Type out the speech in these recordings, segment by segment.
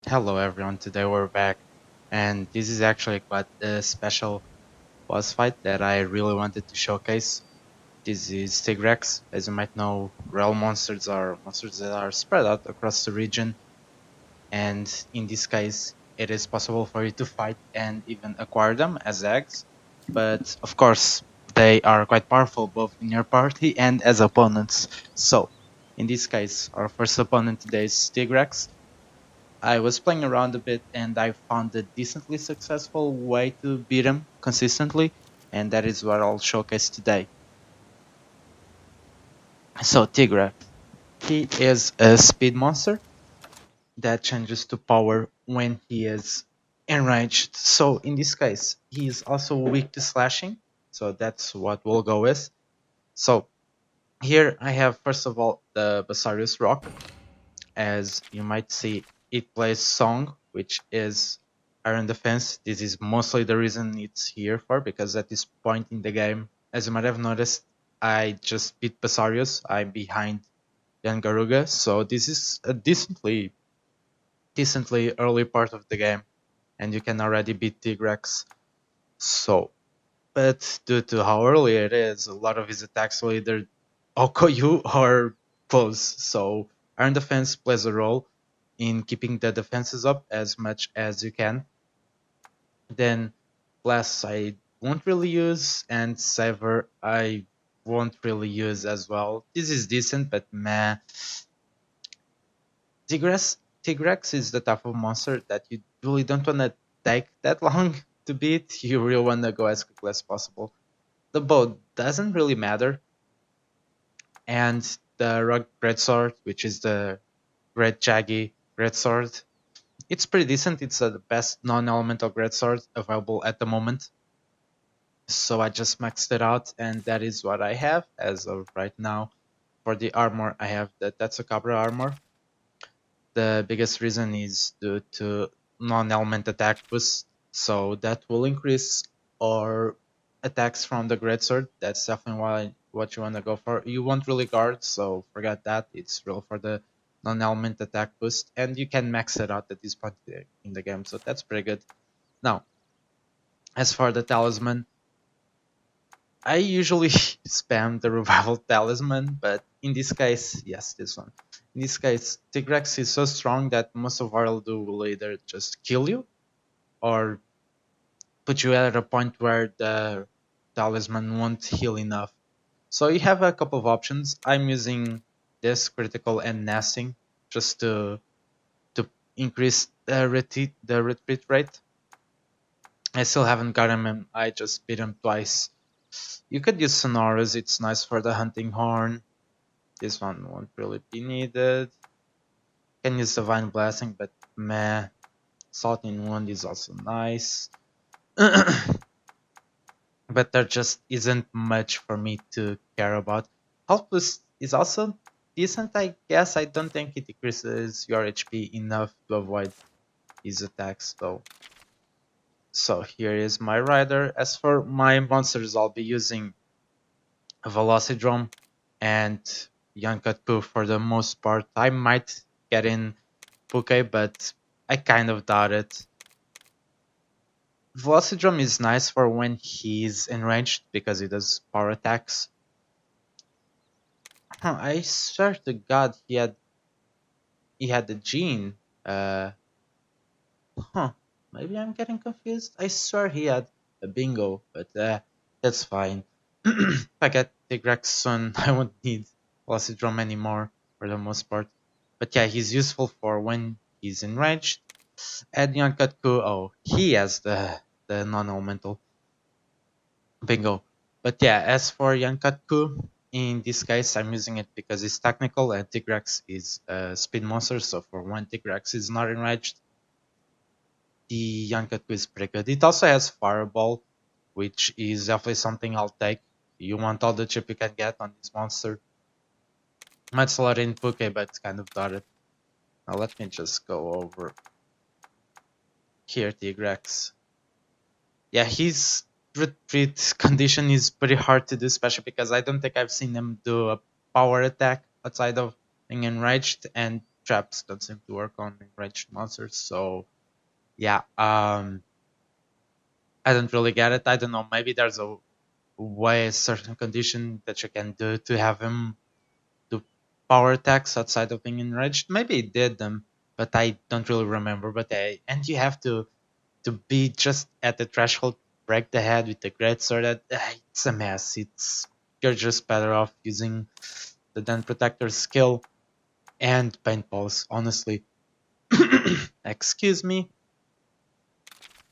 Hello everyone, today we're back and this is actually quite a special boss fight that I really wanted to showcase. This is Tigrex. As you might know, realm monsters are monsters that are spread out across the region, and in this case it is possible for you to fight and even acquire them as eggs, but of course they are quite powerful both in your party and as opponents. So in this case our first opponent today is Tigrex. I was playing around a bit and I found a decently successful way to beat him consistently, and that is what I'll showcase today. So Tigrex, he is a speed monster that changes to power when he is enraged. So in this case, he is also weak to slashing, so that's what we'll go with. So here I have first of all the Basarios rock. As you might see, it plays song, which is Iron Defense. This is mostly the reason it's here for, because at this point in the game, as you might have noticed, I just beat Basarios. I'm behind Yangaruga, so this is a decently early part of the game, and you can already beat Tigrex. So, but due to how early it is, a lot of his attacks will either Oko you or close. So Iron Defense plays a role in keeping the defenses up as much as you can. Then Blast I won't really use, and Sever I won't really use as well. This is decent, but meh. Tigrex is the type of monster that you really don't want to take that long to beat. You really want to go as quickly as possible. The bow doesn't really matter, and the Rock Greatsword, which is the Red Jaggy Greatsword, it's pretty decent. It's the best non-elemental Greatsword available at the moment. So I just maxed it out, and that is what I have as of right now. For the armor, I have the Tetsukabra armor. The biggest reason is due to non-element attack boost, so that will increase our attacks from the greatsword. That's definitely what you want to go for. You won't really guard, so forget that. It's real for the non-element attack boost, and you can max it out at this point in the game, so that's pretty good. Now, as for the talisman, I usually spam the revival talisman, but in this case, yes, this one. In this case, Tigrex is so strong that most of our do will either just kill you or put you at a point where the talisman won't heal enough. So you have a couple of options. I'm using this critical and nesting just to increase the retreat rate. I still haven't got him, and I just beat him twice. You could use Sonoras, it's nice for the hunting horn. This one won't really be needed. Can use Divine Blessing, but meh. Salting Wound is also nice. But there just isn't much for me to care about. Health Boost is also decent, I guess. I don't think it decreases your HP enough to avoid his attacks, though. So here is my rider. As for my monsters, I'll be using a Velocidrome and Yankatku for the most part. I might get in Puke, but I kind of doubt it. Velocidrome is nice for when he's enraged because he does power attacks. I swear to God, he had the gene. Huh? Maybe I'm getting confused. I swear he had a bingo, but that's fine. If I get Tigrex soon, I won't need Velocidrome anymore for the most part. But yeah, he's useful for when he's enraged. And Yankatku, oh, he has the non-elemental bingo. But yeah, as for Yankatku, in this case, I'm using it because it's technical and Tigrex is a speed monster. So for when Tigrex is not enraged, the Yankatku is pretty good. It also has Fireball, which is definitely something I'll take. You want all the chip you can get on this monster. Might slot in Puke, but it's kind of dotted. Now let me just go over here, Tigrex. Yeah, his retreat condition is pretty hard to do, especially because I don't think I've seen him do a power attack outside of being enraged, and traps don't seem to work on ranged monsters. So yeah, I don't really get it. I don't know. Maybe there's a way, certain condition that you can do to have him do power attacks outside of being enraged. Maybe he did them, but I don't really remember. But and you have to be just at the threshold, break the head with the great sword. It's a mess. It's You're just better off using the Den Protector skill and paintballs. Honestly, excuse me.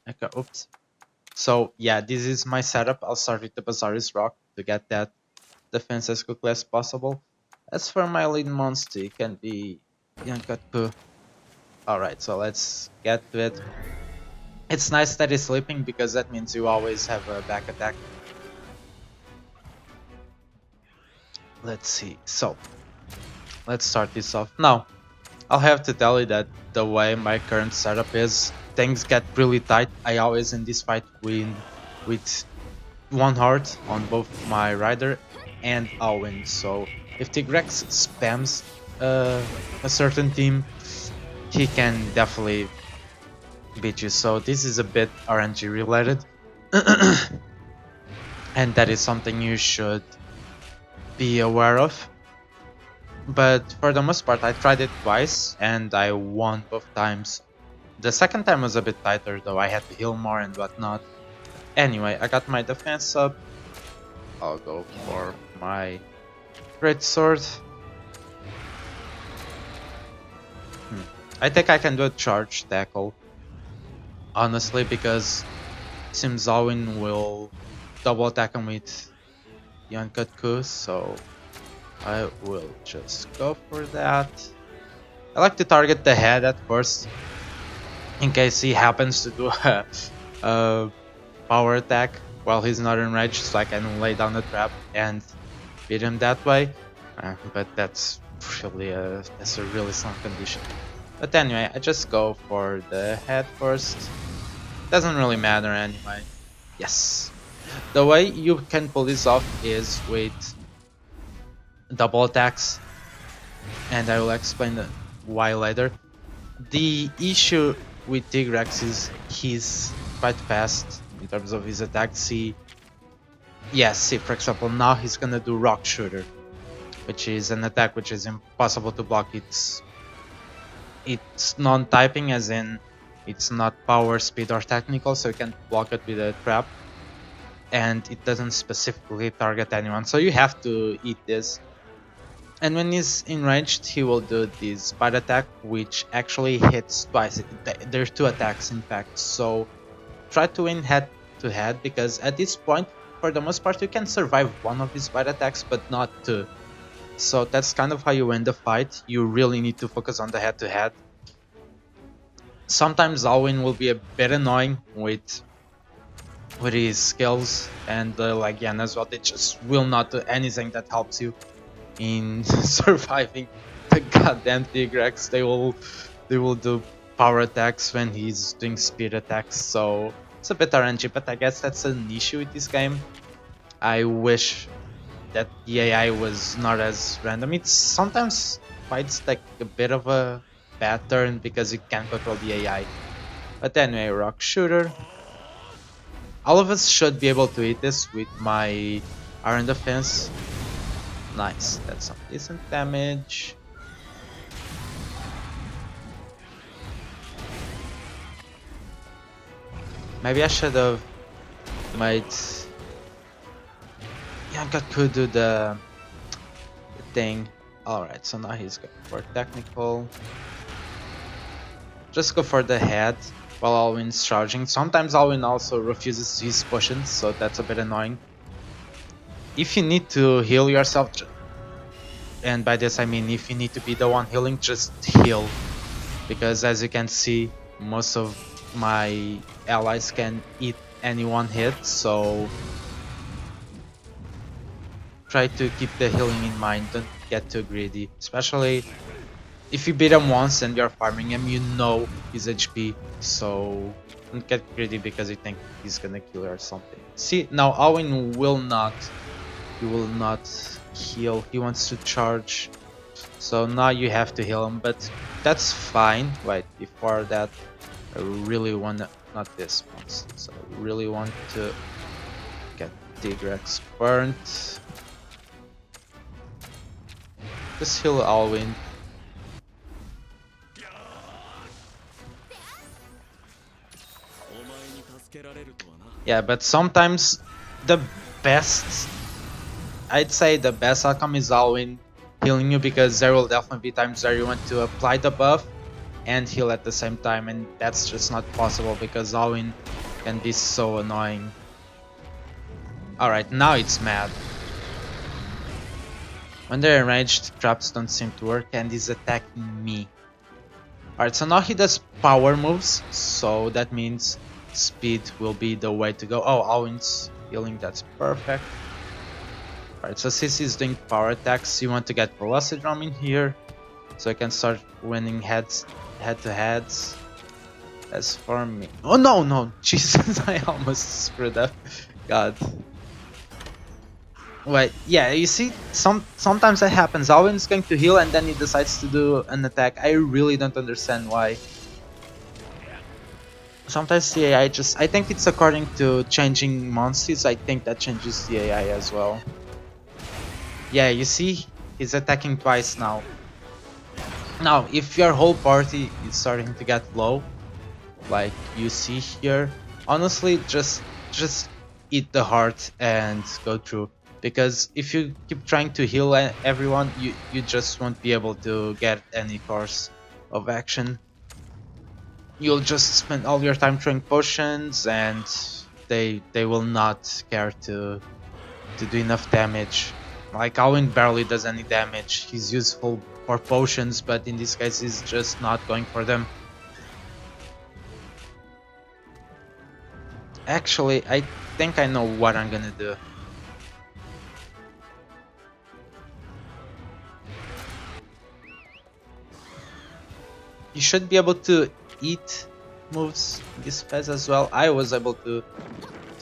Okay, oops. So yeah, this is my setup. I'll start with the Basarios rock to get that defense as quickly as possible. As for my lead monster, it can be Yankatku. Alright, so let's get to it. It's nice that he's sleeping because that means you always have a back attack. Let's see. So let's start this off. Now, I'll have to tell you that the way my current setup is, things get really tight. I always in this fight win with one heart on both my rider and I'll win. So if Tigrex spams a certain team, he can definitely beat you. So this is a bit RNG related. And that is something you should be aware of. But for the most part, I tried it twice and I won both times. The second time was a bit tighter though, I had to heal more and whatnot. Anyway, I got my defense up. I'll go for my great sword. I think I can do a charge tackle. Honestly, because seems Alwyn will double attack him with Yankatku, so I will just go for that. I like to target the head at first, in case he happens to do a power attack while he's not enraged, so I can lay down the trap and beat him that way. But that's a really strong condition. But anyway, I just go for the head first. Doesn't really matter anyway. Yes. The way you can pull this off is with double attacks, and I will explain why later. The issue with Tigrex is he's quite fast in terms of his attacks. See, for example, now he's gonna do Rock Shooter, which is an attack which is impossible to block. It's non-typing, as in it's not power, speed, or technical, so you can block it with a trap, and it doesn't specifically target anyone, so you have to eat this. And when he's enraged, he will do this bite attack, which actually hits twice. There's two attacks in fact, so try to win head to head, because at this point, for the most part, you can survive one of his bite attacks, but not two. So that's kind of how you win the fight. You really need to focus on the head to head. Sometimes Alwyn will be a bit annoying with his skills, and Yan as well. They just will not do anything that helps you in surviving the goddamn Tigrex. They will do power attacks when he's doing speed attacks, so it's a bit RNG, but I guess that's an issue with this game. I wish that the AI was not as random. It's sometimes fights like a bit of a bad turn because you can't control the AI. But anyway, Rock Shooter. All of us should be able to hit this with my Iron Defense. Nice, that's some decent damage. Maybe I should have made Yanka could do the thing. Alright, so now he's going for technical. Just go for the head while Alwyn's charging. Sometimes Alwyn also refuses his potions, so that's a bit annoying. If you need to heal yourself, and by this I mean if you need to be the one healing, just heal. Because as you can see, most of my allies can eat any one hit, so try to keep the healing in mind, don't get too greedy. Especially if you beat him once and you're farming him, you know his HP, so don't get greedy because you think he's gonna kill you or something. See, now Owen will not heal, he wants to charge. So now you have to heal him, but that's fine. Wait, before that, I really want to, not this monster, so I really want to get Tigrex burnt. Just heal Alwyn. Yeah, but sometimes the best, I'd say the best outcome is Alwyn healing you, because there will definitely be times where you want to apply the buff and heal at the same time, and that's just not possible because Alwyn can be so annoying. Alright, now it's mad. When they're enraged, traps don't seem to work and he's attacking me. Alright, so now he does power moves, so that means speed will be the way to go. Oh, Alwyn's healing, that's perfect. Alright, so since he's doing power attacks, you want to get Velocity Drum in here, so I can start winning head-to-heads. As for me... Oh no, no! Jesus, I almost screwed up. God. Wait, yeah, you see, sometimes that happens. Alwyn's going to heal and then he decides to do an attack. I really don't understand why. Sometimes the AI just... I think it's according to changing monsters. I think that changes the AI as well. Yeah, you see, he's attacking twice now. Now, if your whole party is starting to get low, like you see here, honestly, just eat the heart and go through. Because if you keep trying to heal everyone, you just won't be able to get any course of action. You'll just spend all your time throwing potions, and they will not care to do enough damage. Like Alwyn barely does any damage. He's useful for potions, but in this case he's just not going for them. Actually, I think I know what I'm gonna do. You should be able to eat moves in this phase as well. I was able to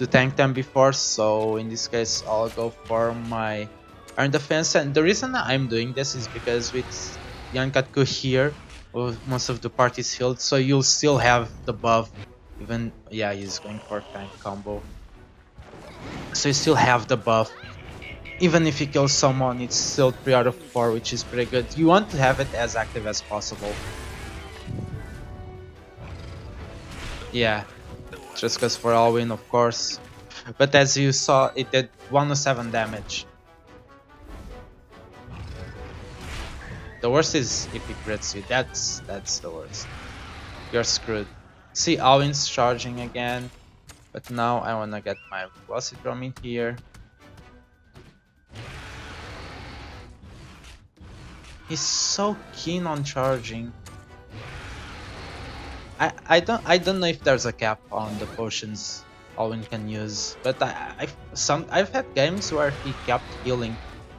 tank them before, so in this case I'll go for my Iron Defense. And the reason I'm doing this is because with Yankatku here, most of the party's healed, so you'll still have the buff. Even, yeah, he's going for tank combo. So you still have the buff. Even if you kill someone, it's still 3 out of 4, which is pretty good. You want to have it as active as possible. Yeah, just because for Alwyn, of course. But as you saw, it did 107 damage. The worst is if it crits you. That's the worst. You're screwed. See, Alwyn's charging again. But now I wanna get my Velocity Drum in here. He's so keen on charging. I don't know if there's a cap on the potions Alwyn can use, but I've had games where he kept healing,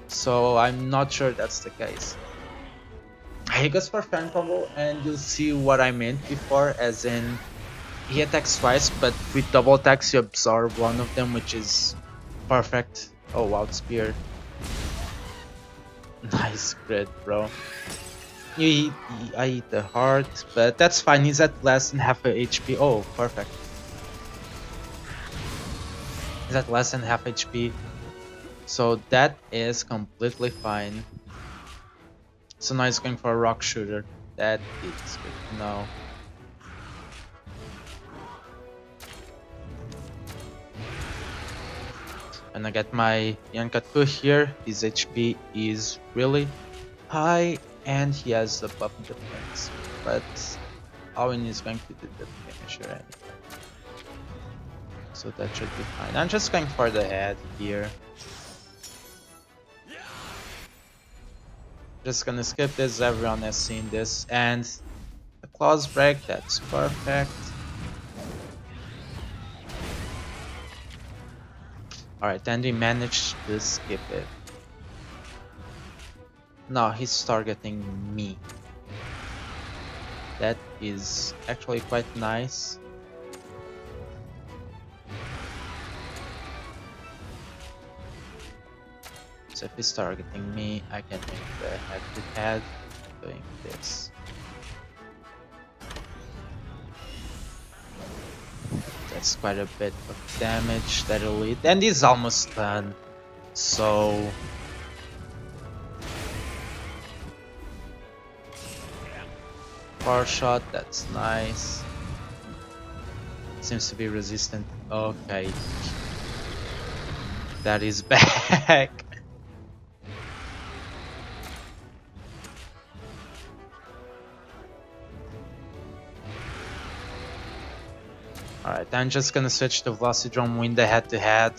so I'm not sure that's the case. He goes for fan combo, and you'll see what I meant before, as in he attacks twice, but with double attacks you absorb one of them, which is perfect. Oh wow, spear. Nice crit, bro. I eat the heart, but that's fine. He's at less than half a HP. Oh, perfect. He's at less than half HP. So that is completely fine. So now he's going for a rock shooter. That is good to know. And I get my Yankatku here. His HP is really high, and he has the buff defense. But Alwyn is going to do the finisher anyway. So that should be fine. I'm just going for the head here. Just gonna skip this, everyone has seen this. And the claws break, that's perfect. Alright, and we managed to skip it. Now he's targeting me. That is actually quite nice. So if he's targeting me, I can make the head-to-head doing this. That's quite a bit of damage that'll lead, and he's almost done. So power shot, that's nice. Seems to be resistant. Okay, that is back. Alright, I'm just gonna switch to Velocidrome, win the head-to-head.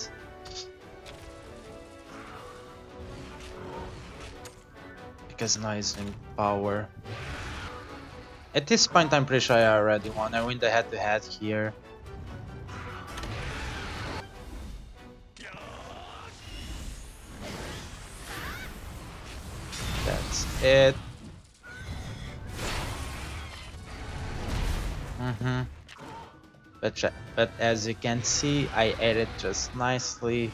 Because now he's doing power. At this point, I'm pretty sure I already won. I win the head-to-head here. That's it. But as you can see, I ate it just nicely.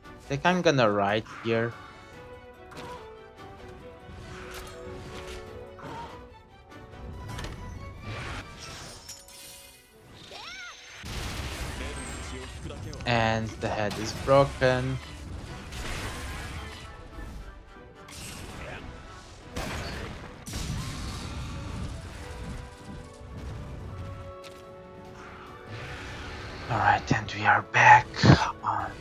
I think I'm gonna ride here. And the head is broken. Alright, and we are back on.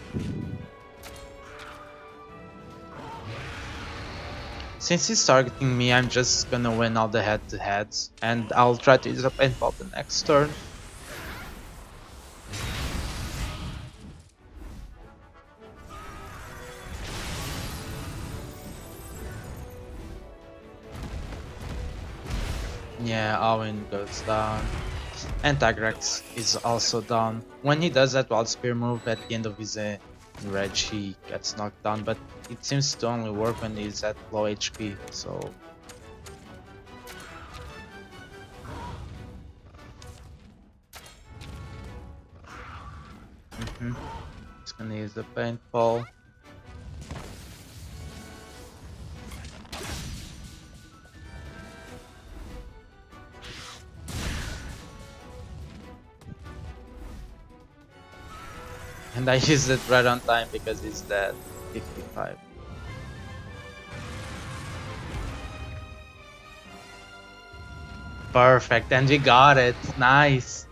Since he's targeting me, I'm just gonna win all the head-to-heads, and I'll try to use a paintball the next turn. Yeah, Owen goes down. And Tigrex is also down. When he does that wild spear move at the end of his reg, he gets knocked down, but it seems to only work when he's at low HP, so... Just gonna use the paintball. And I used it right on time because he's dead. 55. Perfect, and we got it. Nice.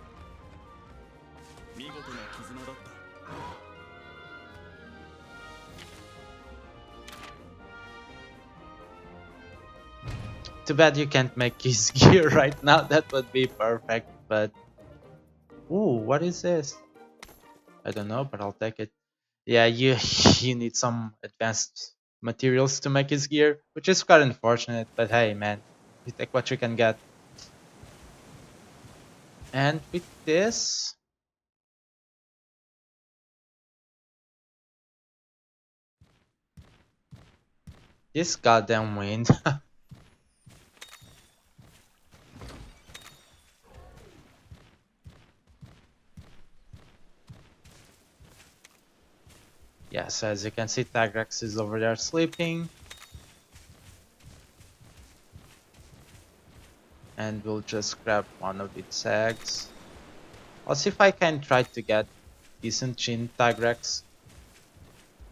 Too bad you can't make his gear right now. That would be perfect, but... Ooh, what is this? I don't know, but I'll take it. Yeah, you you need some advanced materials to make his gear, which is quite unfortunate, but hey man, you take what you can get. And with this... This goddamn wind. Yes, as you can see, Tigrex is over there sleeping. And we'll just grab one of its eggs. I'll see if I can try to get decent Chin Tigrex.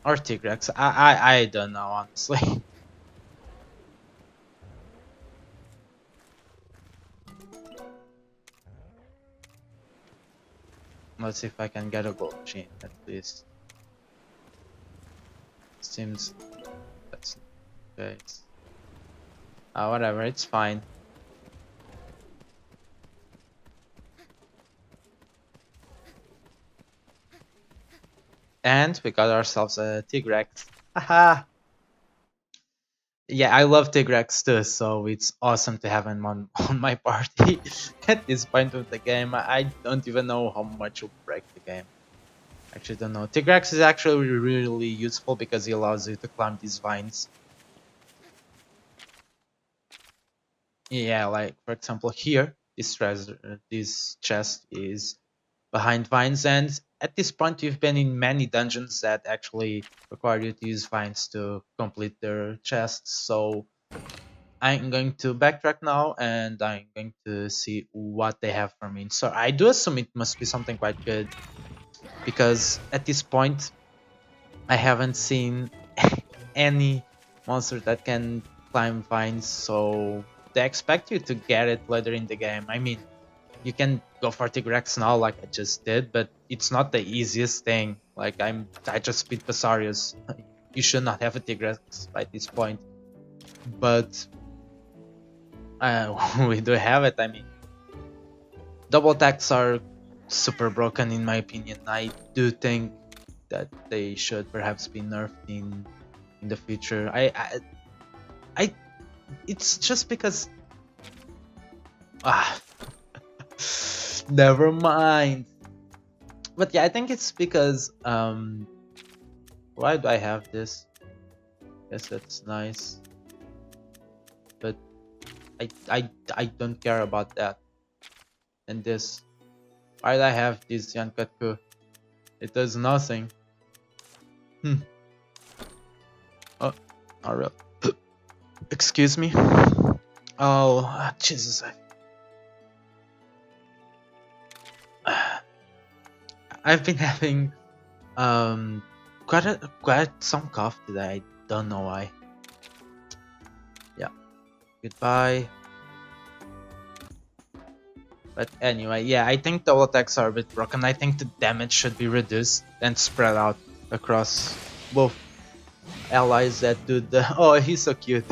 Or Tigrex. I don't know, honestly. Let's see if I can get a gold Chin at least. Seems that's okay. Whatever, it's fine. And we got ourselves a Tigrex. Haha! Yeah, I love Tigrex too, so it's awesome to have him on, on my party. At this point of the game, I don't even know how much will break the game. Actually, don't know. Tigrex is actually really useful because he allows you to climb these vines. Yeah, like for example here, this treasure, this chest is behind vines, and at this point you've been in many dungeons that actually require you to use vines to complete their chests. So I'm going to backtrack now and I'm going to see what they have for me. So I do assume it must be something quite good, because at this point I haven't seen any monster that can climb vines, so they expect you to get it later in the game. I mean, you can go for Tigrex now like I just did, but it's not the easiest thing. Like I just beat Basarios. You should not have a Tigrex by this point. But we do have it. I mean, double attacks are super broken in my opinion. I do think that they should perhaps be nerfed in the future. I it's just because ah never mind. But yeah, I think it's because why do I have this? Yes, that's nice. But I don't care about that. And this, why do I have this Yankatku? It does nothing. Oh, not real. Excuse me. Oh, Jesus. I've been having quite some cough today. I don't know why. Yeah. Goodbye. But anyway, yeah, I think double attacks are a bit broken. I think the damage should be reduced and spread out across both allies that do the... Oh, he's so cute.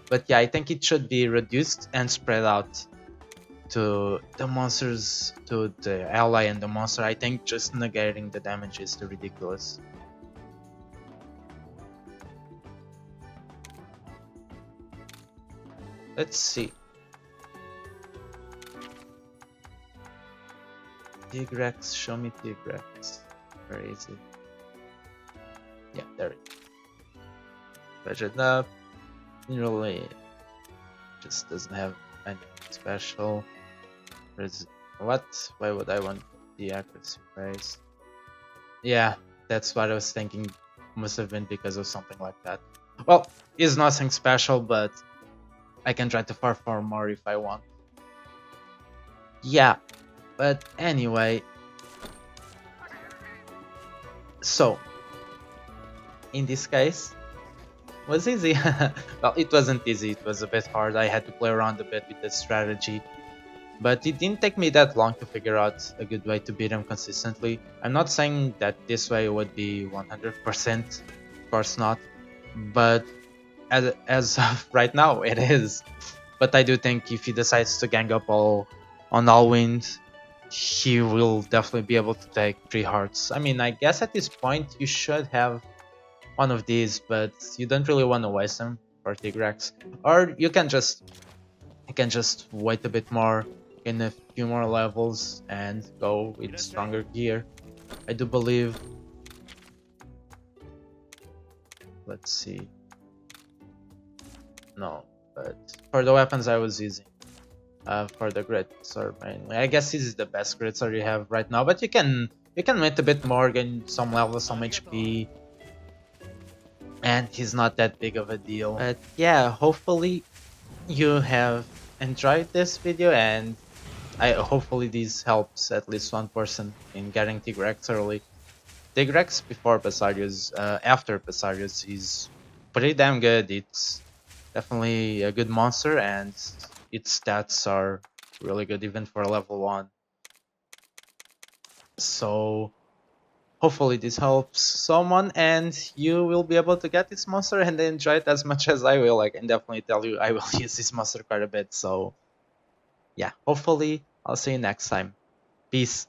But yeah, I think it should be reduced and spread out to the monsters, to the ally and the monster. I think just negating the damage is too ridiculous. Let's see. Tigrex, show me Tigrex. Where is it? Yeah, there it is. Budget up. Really, just doesn't have anything special. There's what? Why would I want the accuracy raise? Yeah, that's what I was thinking. Must have been because of something like that. Well, it's nothing special, but I can try to farm more if I want. Yeah, but anyway. So, in this case, was easy. Well, it wasn't easy, it was a bit hard. I had to play around a bit with the strategy, but it didn't take me that long to figure out a good way to beat him consistently. I'm not saying that this way would be 100%, of course not, but as of right now it is. But I do think if he decides to gang up on all wind, he will definitely be able to take 3 hearts. I mean, I guess at this point you should have one of these, but you don't really want to waste them for Tigrex. Or you can just wait a bit more, in a few more levels, and go with stronger gear. I do believe. Let's see. No, but for the weapons I was using, for the grit sword mainly. I guess this is the best grit sword you have right now, but you can wait a bit more, gain some levels, some HP. And he's not that big of a deal. But yeah, hopefully you have enjoyed this video, and hopefully this helps at least one person in getting Tigrex early. Tigrex before Basarios, after Basarios is pretty damn good. It's definitely a good monster, and its stats are really good even for level 1. So hopefully this helps someone and you will be able to get this monster and enjoy it as much as I will. I can definitely tell you I will use this monster quite a bit. So yeah, hopefully I'll see you next time. Peace.